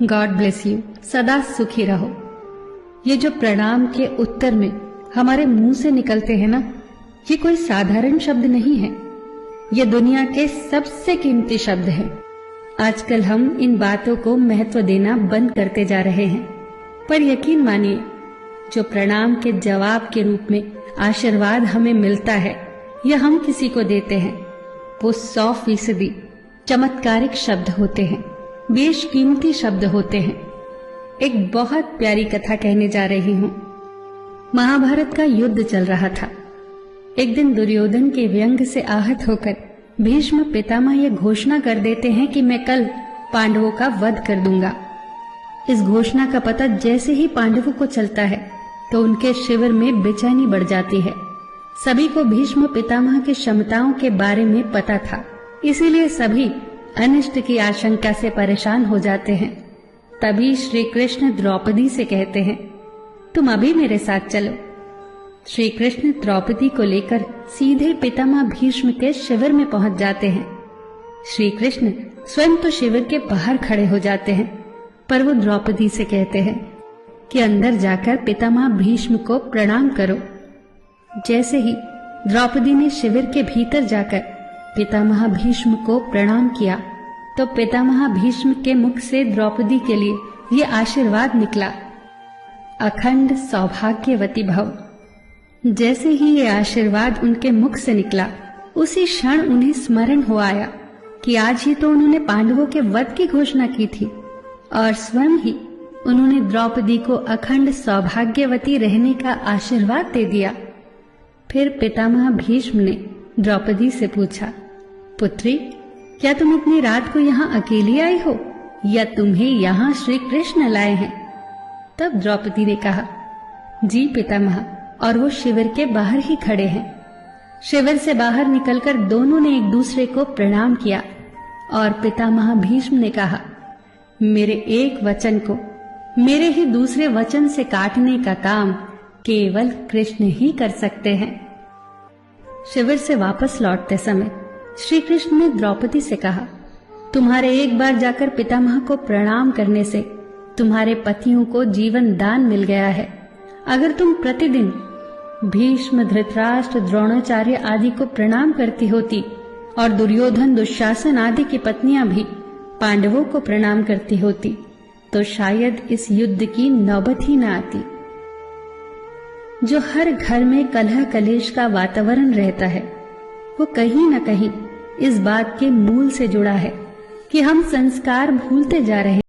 God bless you. सदा सुखी रहो। ये जो प्रणाम के उत्तर में हमारे मुंह से निकलते हैं ना, ये कोई साधारण शब्द नहीं है। ये दुनिया के सबसे कीमती शब्द हैं। आजकल हम इन बातों को महत्व देना बंद करते जा रहे हैं, पर यकीन मानिए, जो प्रणाम के जवाब के रूप में आशीर्वाद हमें मिलता है या हम किसी को देते हैं, वो 100% चमत्कारिक शब्द होते हैं, बेशकीमती शब्द होते हैं। एक बहुत प्यारी कथा कहने जा रही हूं। महाभारत का युद्ध चल रहा था। एक दिन दुर्योधन के व्यंग से आहत होकर भीष्म पितामह यह घोषणा कर देते हैं कि मैं कल पांडवों का वध कर दूंगा। इस घोषणा का पता जैसे ही पांडवों को चलता है तो उनके शिविर में बेचैनी बढ़ जाती है। सभी को भीष्म पितामह की क्षमताओं के बारे में पता था, इसीलिए सभी अनिष्ट की आशंका से परेशान हो जाते हैं। तभी श्री कृष्ण द्रौपदी से कहते हैं, तुम अभी मेरे साथ चलो। श्री कृष्ण द्रौपदी को लेकर सीधे पितामह भीष्म के शिविर में पहुंच जाते हैं। श्री कृष्ण स्वयं तो शिविर के बाहर खड़े हो जाते हैं, पर वो द्रौपदी से कहते हैं कि अंदर जाकर पितामह भीष्म को प्रणाम करो। जैसे ही द्रौपदी ने शिविर के भीतर जाकर पितामह भीष्म को प्रणाम किया तो पितामह भीष्म के मुख से द्रौपदी के लिए ये आशीर्वाद निकला, अखंड सौभाग्यवती भव। जैसे ही ये आशीर्वाद उनके मुख से निकला, उसी क्षण उन्हें स्मरण हो आया कि आज ही तो उन्होंने पांडवों के वध की घोषणा की थी और स्वयं ही उन्होंने द्रौपदी को अखंड सौभाग्यवती रहने का आशीर्वाद दे दिया। फिर पितामह भीष्म ने द्रौपदी से पूछा, पुत्री, क्या तुम इतनी रात को यहाँ अकेली आई हो या तुम्हें यहाँ श्री कृष्ण लाए हैं? तब द्रौपदी ने कहा, जी पितामह, और वो शिविर के बाहर ही खड़े हैं। शिविर से बाहर निकलकर दोनों ने एक दूसरे को प्रणाम किया और पितामह भीष्म ने कहा, मेरे एक वचन को मेरे ही दूसरे वचन से काटने का काम केवल कृष्ण ही कर सकते हैं। शिविर से वापस लौटते समय श्री कृष्ण ने द्रौपदी से कहा, तुम्हारे एक बार जाकर पितामह को प्रणाम करने से तुम्हारे पतियों को जीवन दान मिल गया है। अगर तुम प्रतिदिन भीष्म, धृतराष्ट्र, द्रोणाचार्य आदि को प्रणाम करती होती और दुर्योधन, दुशासन आदि की पत्नियां भी पांडवों को प्रणाम करती होती तो शायद इस युद्ध की नौबत ही न आती। जो हर घर में कलह कलेश का वातावरण रहता है, वो कहीं न कहीं इस बात के मूल से जुड़ा है कि हम संस्कार भूलते जा रहे हैं।